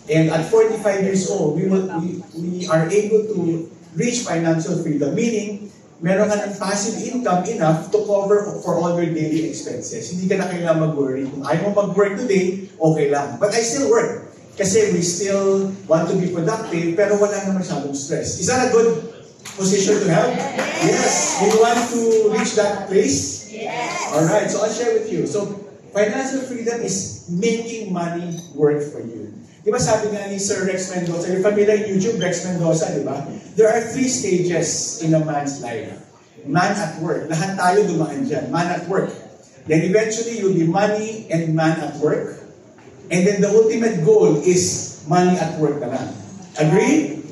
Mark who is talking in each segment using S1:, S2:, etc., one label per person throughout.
S1: And at 45 years old, we are able to reach financial freedom, meaning meron ka ng passive income enough to cover for all your daily expenses. Hindi ka na kailangan mag-worry. Kung ayaw mo mag-work today, okay lang. But I still work. Kasi we still want to be productive, pero wala na masyadong stress. Is that a good position to have? Yes. You want to reach that place? Yes. Alright, so I'll share with you. So, financial freedom is making money work for you. Di ba sabi nga ni Sir Rex Mendoza, you're familiar in YouTube, Rex Mendoza, di ba? There are 3 stages in a man's life. Man at work. Lahat tayo dumaan dyan. Man at work. Then eventually, you'll be money and man at work. And then the ultimate goal is money at work na lang. Agree?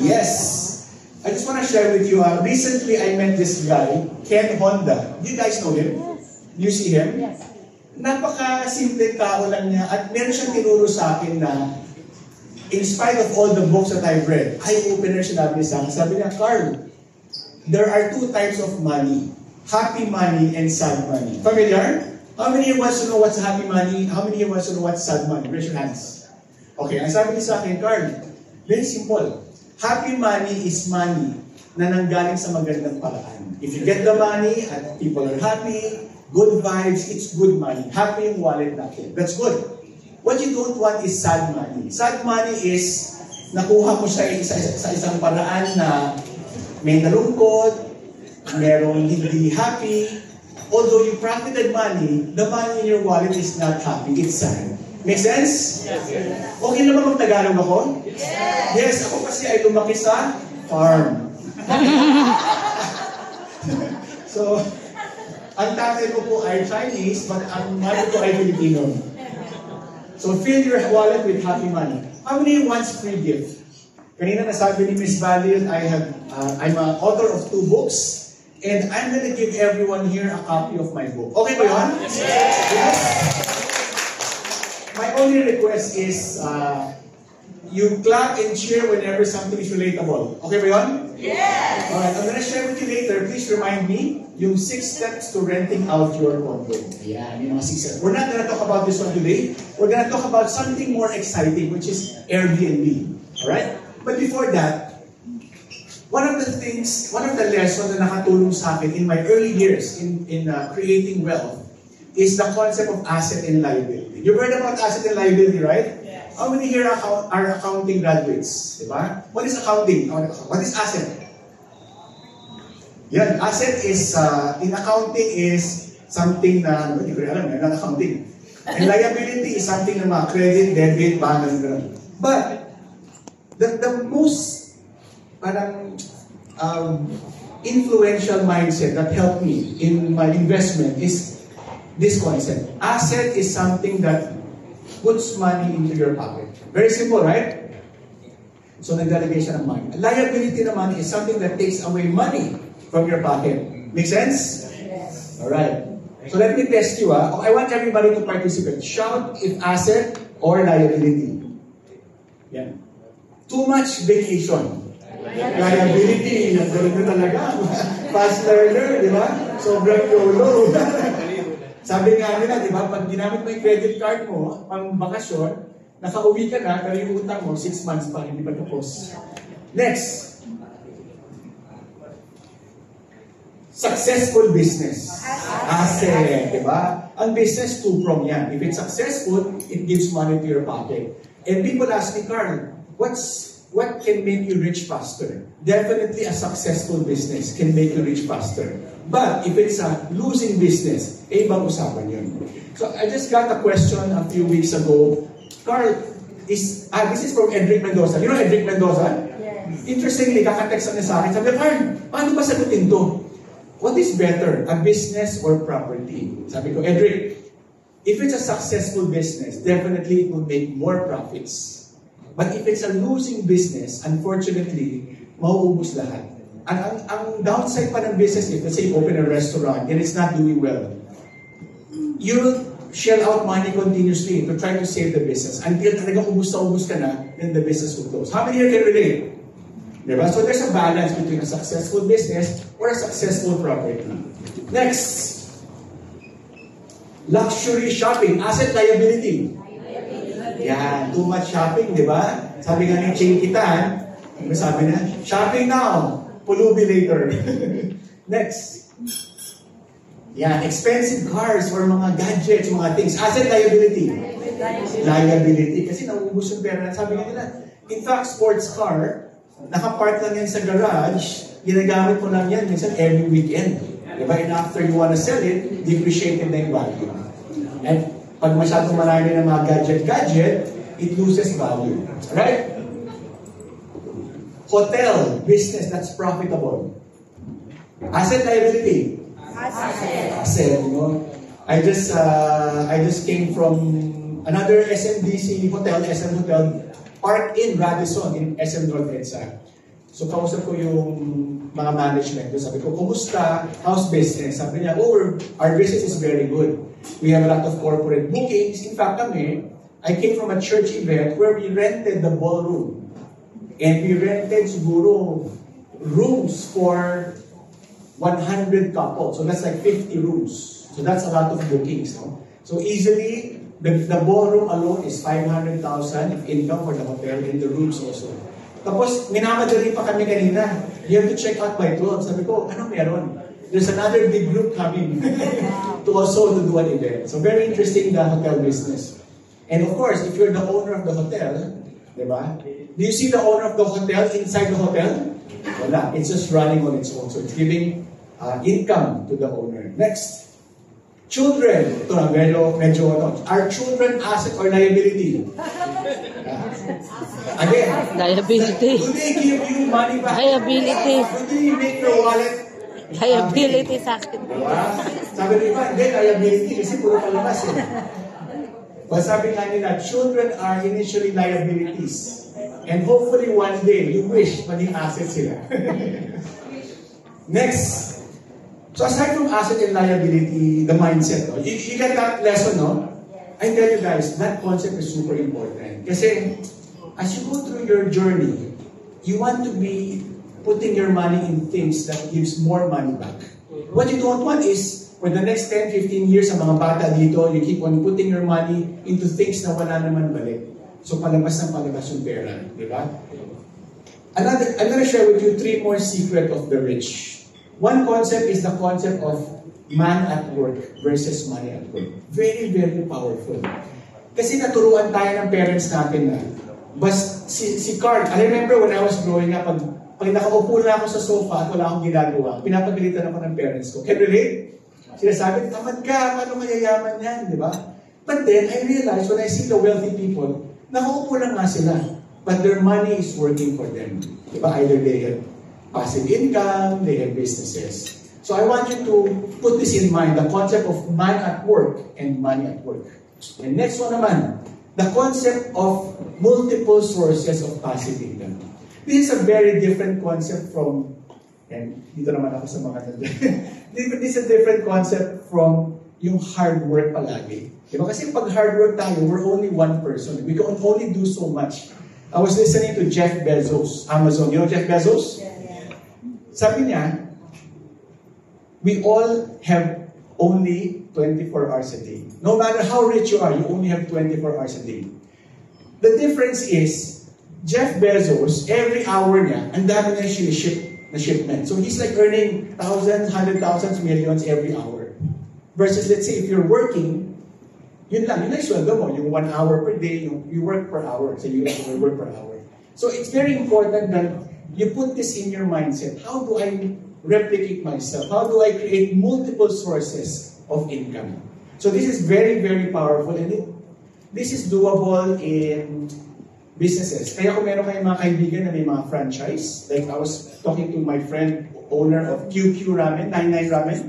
S1: Yes. I just want to share with you, recently I met this guy, Ken Honda. Do you guys know him? Do you see him? Yes. Napaka-simple tao lang niya at meron siyang tinuro sa akin na in spite of all the books that I've read, eye-opener siya namin sa akin. Sabi niya, Carl, there are 2 types of money. Happy money and sad money. Familiar? How many of you wants to know what's happy money? How many of you wants to know what's sad money? Raise your hands. Okay, ang sabi niya sa akin, Carl, very simple. Happy money is money na nanggaling sa magandang paraan. If you get the money and people are happy, good vibes, it's good money. Happy yung wallet natin. That's good. What you don't want is sad money. Sad money is nakuha mo siya sa isang paraan na may nalungkot, merong hindi happy. Although you profited money, the money in your wallet is not happy. It's sad. Make sense? Yes. Okay naman kung Tagalog ako? Yes. Yes, ako kasi ay lumaki sa farm. So, ang tatay ko po ay Chinese, but ang mother ko ay Filipino. So, fill your wallet with happy money. How many wants free gift? Kanina nasabi ni Miss Valiant, I'm an author of 2 books, and I'm going to give everyone here a copy of my book. Okay ba yun? Yes. My only request is, you clap and cheer whenever something is relatable. Okay ba yun? Yes! Alright, I'm gonna share with you later. Please remind me yung 6 steps to renting out your condo. Ayan, yung mga 6 steps. We're not gonna talk about this one today. We're gonna talk about something more exciting, which is Airbnb. Alright? But before that, one of the lessons na nakatulong sa akin in my early years in creating wealth is the concept of asset and liability. You've heard about asset and liability, right? How many here are accounting graduates? Diba? What is accounting? What is asset? Yan, asset is, in accounting is something na, hindi ko alam, not accounting. And liability is something na mga credit, debit, bank, gano'n. But, the most, parang, influential mindset that helped me in my investment is this concept. Asset is something that puts money into your pocket. Very simple, right? So, naglalagay siya ng money. Liability naman is something that takes away money from your pocket. Make sense? Yes. Alright. So, let me test you. I want everybody to participate. Shout if asset or liability. Yeah. Too much vacation. Liability. Yung gano'n talaga. Fast learner, di ba? Sobrang YOLO. Sabi nga nila, di ba, pag ginamit mo yung credit card mo, pang bakasyon, nakauwi ka na, pero yung utang mo, 6 months pa, hindi pa tapos. Next. Successful business. Asset, di ba? Ang business, 2-prong yan. If it's successful, it gives money to your pocket. And people ask me, Carl, what can make you rich faster? Definitely a successful business can make you rich faster. But if it's a losing business, ibang usapan yun. So I just got a question a few weeks ago. Carl, this is from Edric Mendoza. You know Edric Mendoza? Yes. Interestingly, kakatext niya sa akin. Sabi, Carl, paano ba sagutin to? What is better, a business or property? Sabi ko, Edric, if it's a successful business, definitely it will make more profits. But if it's a losing business, unfortunately, mauubos lahat. Ang downside pa ng business, if let's say you open a restaurant and it's not doing well, you'll shell out money continuously to try to save the business. Until talaga ubus ka na, then the business will close. How many here can relate? Diba? So there's a balance between a successful business or a successful property. Next. Luxury shopping. Asset liability. Yan, too much shopping, di ba? Sabi nga ni Chain Kitan, sabi na, shopping now, pulubi later. Next. Yan, expensive cars or mga gadgets, mga things. Asset liability. Liability. Kasi nauubos yung pera. Sabi nga nila, in fact, sports car, nakapark lang yan sa garage, ginagamit mo lang yan minsan every weekend. Diba? And after you wanna sell it, depreciated na yung value. And pag masyadong marami ng mga gadget, it loses value. Right? Hotel, business that's profitable. Asset liability. Asset, you know. I just came from another SMDC hotel, SM Hotel, parked in Radisson, in SM North EDSA. So kausap ko yung mga management. Sabi ko, kumusta? How's business? Sabi niya, our business is very good. We have a lot of corporate bookings. In fact, I came from a church event where we rented the ballroom. And we rented siguro rooms for 100 couples. So that's like 50 rooms. So that's a lot of bookings. No? So easily, the ballroom alone is 500,000 income for the hotel and the rooms also. Tapos, minamadali pa kami kanina. You have to check out by 12. Sabi ko, ano meron? There's another big group coming to also to do an event. So very interesting, the hotel business. And of course, if you're the owner of the hotel, diba? Do you see the owner of the hotel inside the hotel? Wala. It's just running on its own. So it's giving income to the owner. Next. Children. Ito na, medyo are children asset or liability? Again.
S2: Liability.
S1: Do they give you money back?
S2: Liability.
S1: Do they make your wallet?
S2: Liability sa akin.
S1: Diba? Sabi nyo ba, hindi, liability kasi puro palabas eh. But sabi nga nila, children are initially liabilities. And hopefully one day, you wish maging assets sila. Next. So aside from asset and liability, the mindset, no? You get that lesson, no? I tell you guys, that concept is super important. Kasi as you go through your journey, you want to be putting your money in things that gives more money back. What you don't want is, for the next 10, 15 years, sa mga bata dito, you keep on putting your money into things na wala naman balik. So palabas ng palabas yung pera. Di ba? I'm gonna share with you 3 more secrets of the rich. One concept is the concept of man at work versus money at work. Very, very powerful. Kasi naturuan tayo ng parents natin na, si Carl, I remember when I was growing up, pag nakaupo na ako sa sofa at wala akong ginagawa, pinapagalitan ako ng parents ko. Can you relate? Sinasabi, tamad ka, paano mayayaman yan, di ba? But then, I realized when I see the wealthy people, nakaupo lang nga sila, but their money is working for them. Di ba? Either they have passive income, they have businesses. So I want you to put this in mind, the concept of man at work and money at work. And next one naman, the concept of multiple sources of passive income. This is a very different concept from, and dito naman ako sa mga this is a different concept from yung hard work palagi. Diba? Kasi pag hard work tayo, we're only one person. We can only do so much. I was listening to Jeff Bezos, Amazon. You know Jeff Bezos? Yeah. Sabi niya, we all have only 24 hours a day. No matter how rich you are, you only have 24 hours a day. The difference is, Jeff Bezos, every hour niya, ang dami niya na shipment. So he's like earning thousands, hundred thousands, millions every hour. Versus, let's say, if you're working, yun lang sweldo mo, yung 1 hour per day, you work per hour. So you work per hour. So it's very important that you put this in your mindset. How do I replicate myself? How do I create multiple sources of income? So this is very, very powerful, and this is doable in businesses. Kaya kung meron kayong mga kaibigan na may mga franchise, like I was talking to my friend, owner of QQ Ramen, 99 Ramen,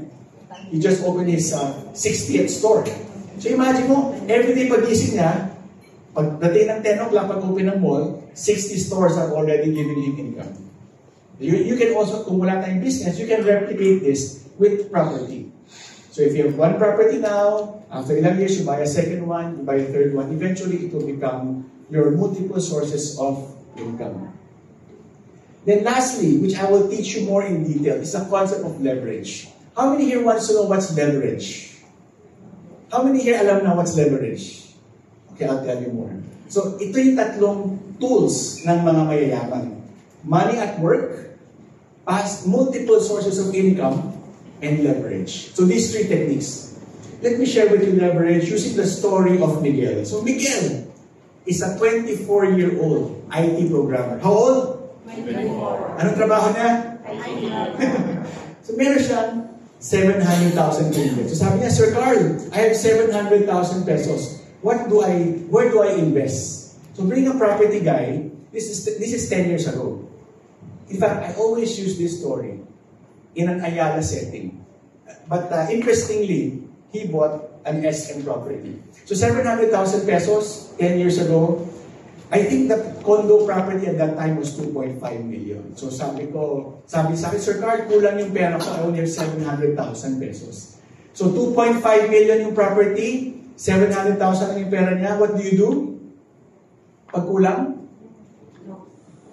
S1: he just opened his 60th store. So imagine mo, everyday pagising niya, pagdating ng 10 o'clock, pag-open ng mall, 60 stores are already giving him income. You can also, kung wala tayong business, you can replicate this with property. So if you have one property now, after ilang years, you buy a second one, you buy a third one, eventually it will become your multiple sources of income. Then lastly, which I will teach you more in detail, is the concept of leverage. How many here wants to know what's leverage? How many here alam na what's leverage? Okay, I'll tell you more. So, ito yung tatlong tools ng mga mayayaman. Money at work, past multiple sources of income, and leverage. So, these three techniques. Let me share with you leverage using the story of Miguel. So, Miguel is a 24-year-old IT programmer. How old? 24. Anong trabaho niya? IT. So, meron siyang 700,000 pesos. So, sabi niya, Sir Carl, I have 700,000 pesos. Where do I invest? So being a property guy, this is 10 years ago. In fact, I always use this story in an Ayala setting. But interestingly, he bought an SM property. So 700,000 pesos 10 years ago. I think the condo property at that time was 2.5 million. So sabi sa akin, Sir Carl, kulang yung pera ko. I only have 700,000 pesos. So 2.5 million yung property, 700,000 ang yung pera niya. What do you do? Pag kulang?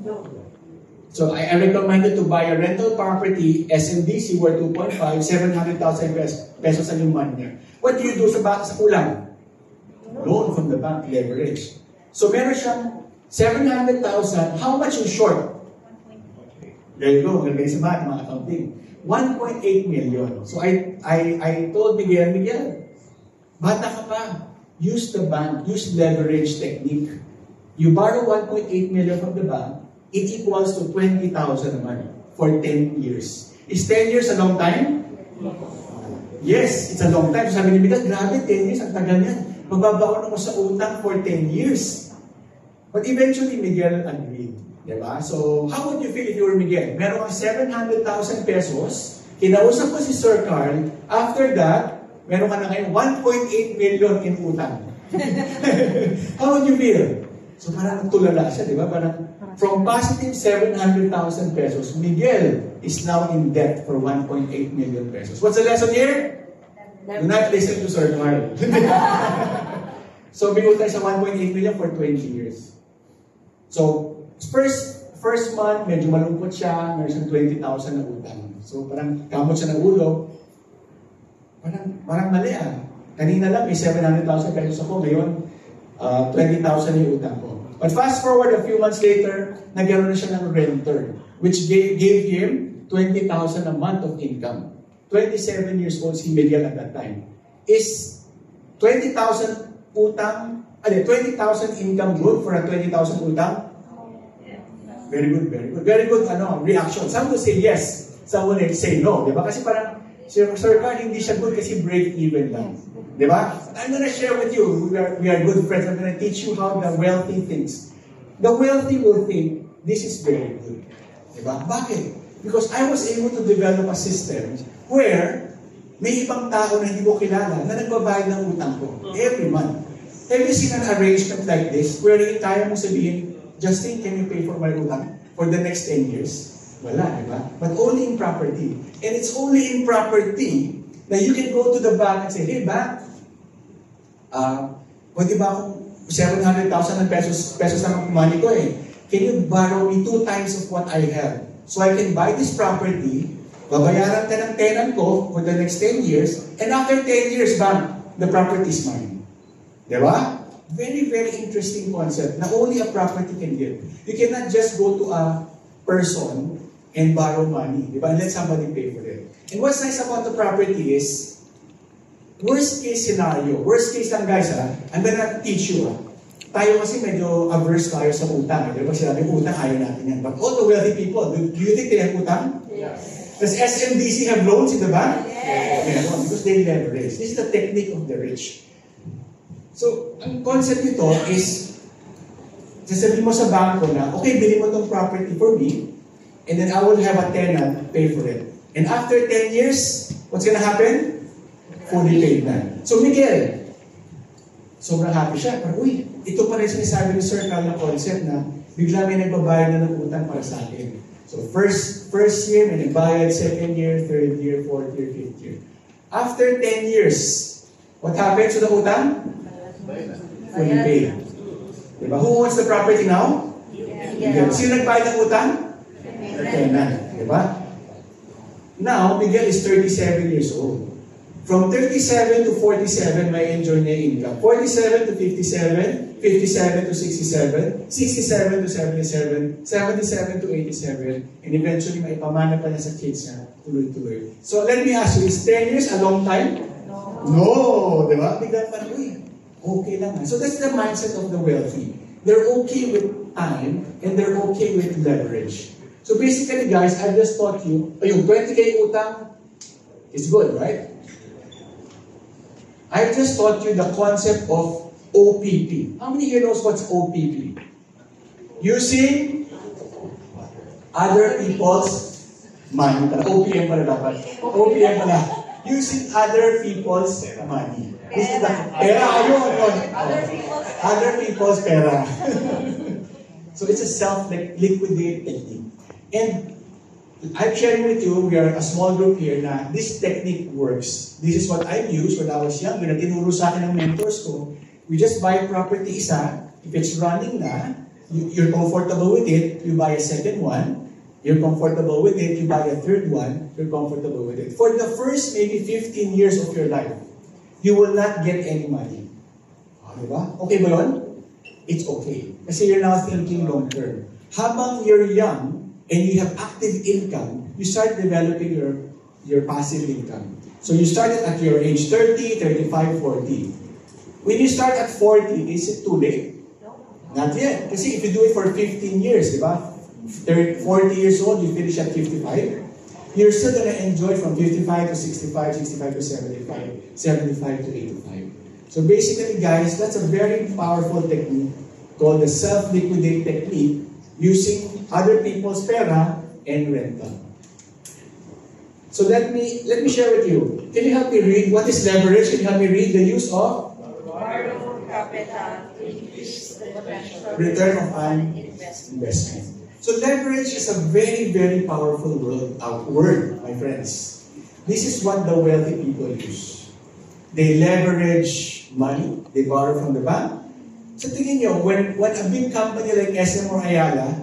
S1: No. So I recommend you to buy a rental property, SMDC, worth 2.5, 700,000 pesos ang yung money niya. What do you do sa kulang? Loan from the bank, leverage. So meron siyang 700,000. How much yung short? There you go. Gagawin sa math, mga accounting. 1.8 million. So I told Miguel, bata ka pa. Use the bank, use leverage technique. You borrow 1.8 million from the bank, it equals to 20,000 a month for 10 years. Is 10 years a long time? Yes, it's a long time. So sabi ni Miguel, grabe, 10 years, ang tagal yan. Magbabaon ako sa utang for 10 years. But eventually, Miguel agreed. Diba? So, how would you feel if you were Miguel? Meron kang 700,000 pesos, kinausap ko si Sir Carl, after that, meron ka na ngayon 1.8 million in utang. How would you feel? So parang tulala siya, di ba? Parang from positive 700,000 pesos, Miguel is now in debt for 1.8 million pesos. What's the lesson here? Do not listen to Sir Carl. So bigo tayo sa 1.8 million for 20 years. So first month, medyo malungkot siya, meron siyang 20,000 na utang. So parang kamot siya ng ulo. Parang mali ah. Kanina lang may 700,000 pesos ako, ngayon 20,000 yung utang ko. But fast forward a few months later, nagkaroon na siya ng renter, which gave him 20,000 a month of income. 27 years old si Miguel at that time. Is 20,000 utang, 20,000 income good for a 20,000 utang? Very good, very good. Very good reaction. Some will say yes, some will say no. Diba? Kasi parang, Sir Carl, hindi siya good kasi break-even lang. Diba? I'm gonna share with you, we are good friends. I'm gonna teach you how the wealthy thinks. The wealthy will think, this is very good. Diba? Bakit? Because I was able to develop a system where may ibang tao na hindi ko kilala na nagbabayad ng utang ko every month. Have you seen an arrangement like this where kaya mo sabihin, Justin, can you pay for my utang for the next 10 years? Wala, di ba? But only in property. And it's only in property that you can go to the bank and say, hey, bank, pwede ba akong 700,000 pesos ang money ko eh. Can you borrow me 2 times of what I have? So I can buy this property, babayaran ka ng tenant ko for the next 10 years, and after 10 years, bank, the property is mine. Di ba? Very, very interesting concept na only a property can give. You cannot just go to a person and borrow money, di ba? And let somebody pay for it. And what's nice about the property is, worst case scenario, worst case lang guys I'm gonna teach you Tayo kasi medyo averse tayo sa utang. Di ba sinabi, utang ayaw natin yan. But all the wealthy people, do you think they have utang? Yes. Does SMDC have loans in the bank? Yes. Yeah, no, because they leverage. This is the technique of the rich. So, ang concept nito is, sasabihin mo sa bangko na, okay, bili mo tong property for me, and then I will have a tenant pay for it. And after 10 years, what's gonna happen? Fully paid na. So, Miguel, sobrang happy siya. Pero, uy, ito pa rin sinasabi ni Sir Carl na concept na bigla may nagbabayad na ng utang para sa akin. So, first year, may nagbayad, second year, third year, fourth year, fifth year. After 10 years, what happens to the utang? Fully paid. Diba? Who owns the property now? Miguel. Sino nagbayad ng utang? Tenant. Diba? Now, Miguel is 37 years old. From 37 to 47, may enjoy na income. 47 to 57, 57 to 67, 67 to 77, 77 to 87, and eventually maipamana pa niya sa kids niya, tuloy-tuloy. So let me ask you, is 10 years a long time? No, di ba? Bigla pa rin, okay lang. So that's the mindset of the wealthy. They're okay with time, and they're okay with leverage. So basically, guys, I just taught you, yung 20K utang is good, right? I just taught you the concept of OPP. How many here knows what's OPP? Using other people's money. OPM pala dapat. OPM pala. Using other people's money. This is the pera. Ayun. Other people's pera. So it's a self-liquidate technique. And I'm sharing with you, we are a small group here na this technique works. This is what I used when I was young. When tinuro sa akin ng mentors ko, we just buy property isa. If it's running na, you're comfortable with it, you buy a second one. You're comfortable with it, you buy a third one, you're comfortable with it. For the first maybe 15 years of your life, you will not get any money. Diba? Okay ba yun? It's okay. Kasi you're now thinking long term. Habang you're young, and you have active income, you start developing your passive income. So you started at your age 30, 35, 40. When you start at 40, is it too late? Not yet. Kasi if you do it for 15 years, di ba? 40 years old, you finish at 55. You're still going to enjoy from 55 to 65, 65 to 75, 75 to 85. So basically, guys, that's a very powerful technique called the self-liquidate technique, using other people's pera and rental. So let me share with you. Can you help me read what is leverage? Can you help me read the use of
S3: borrow capital to increase the potential
S1: return of an investment. So leverage is a very, very powerful word, my friends. This is what the wealthy people use. They leverage money, they borrow from the bank. So tingin nyo, when a big company like SM or Ayala,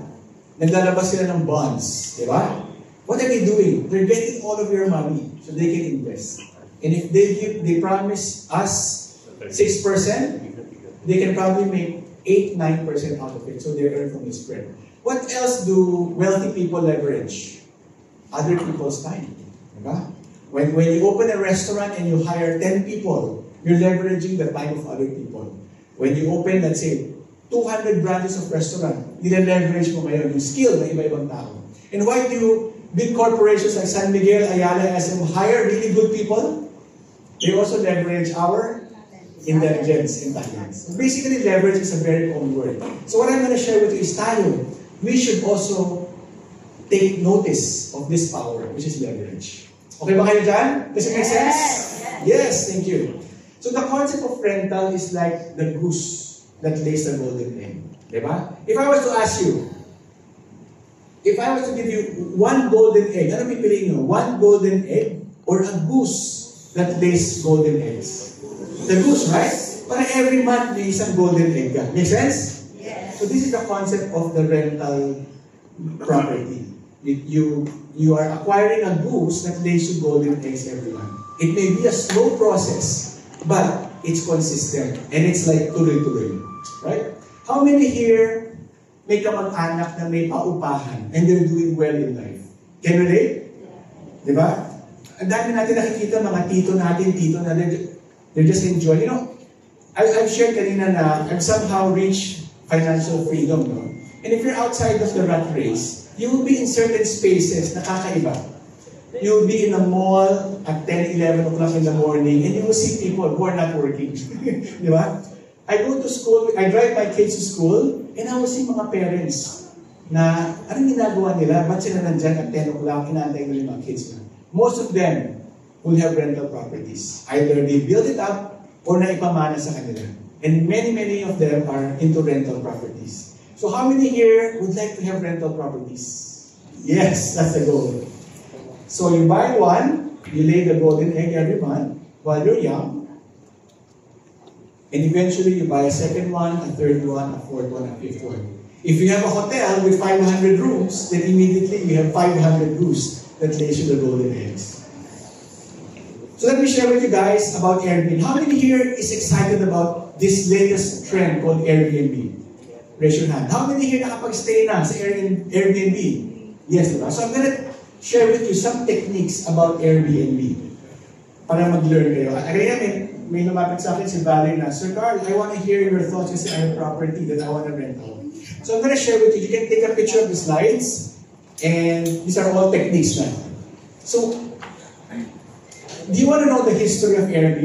S1: naglalabas sila ng bonds, di ba? What are they doing? They're getting all of your money so they can invest. And if they promise us 6%, they can probably make 8-9% out of it. So they earn from the spread. What else do wealthy people leverage? Other people's time. Di ba? When you open a restaurant and you hire 10 people, you're leveraging the time of other people. When you open, let's say, 200 branches of restaurant, nile-leverage mo ngayon yung skill ng iba-ibang tao. And why do big corporations like San Miguel, Ayala, SM hire really good people? They also leverage our intelligence and talents. So basically, leverage is a very common word. So what I'm going to share with you is tayo, we should also take notice of this power, which is leverage. Okay ba kayo dyan? Does it make sense? Yes, thank you. So the concept of rental is like the goose that lays the golden egg. Diba? If I was to ask you, if I was to give you one golden egg, ano pipiliin nyo? One golden egg or a goose that lays golden eggs? The goose, right? Para every month may isang golden egg ka. Make sense?
S3: Yes.
S1: So this is the concept of the rental property. You are acquiring a goose that lays you golden eggs every month. It may be a slow process, but it's consistent. And it's like tuloy-tuloy. Right? How many here may kamag-anak na may paupahan and they're doing well in life? Can you relate? Diba? Ang dami natin nakikita, mga tito natin, they're just enjoying. You know, I've shared kanina na I've somehow reached financial freedom. No? And if you're outside of the rat race, you will be in certain spaces na kakaiba. You will be in a mall at 10, 11 o'clock in the morning and you will see people who are not working. Di ba? I go to school, I drive my kids to school, and I will see mga parents na anong ginagawa nila, ba't sila nandyan at 10 o'clock, inaantay nila yung mga kids na. Most of them will have rental properties. Either they build it up or naipamana sa kanila. And many of them are into rental properties. So how many here would like to have rental properties? Yes, that's the goal. So you buy one, you lay the golden egg every month while you're young, and eventually you buy a second one, a third one, a fourth one, a fifth one. If you have a hotel with 500 rooms, then immediately you have 500 goose that lays you the golden eggs. So let me share with you guys about Airbnb. How many here is excited about this latest trend called Airbnb? Raise your hand. How many here nakapag-stay na sa Airbnb? Yes, diba? So I'm gonna share with you some techniques about Airbnb para mag-learn kayo. At again, may lumapit sa akin si Valerie na, Sir Carl, I want to hear your thoughts kasi I have property that I want to rent out. So I'm going to share with you. You can take a picture of the slides, and these are all techniques na. So, do you want to know the history of Airbnb?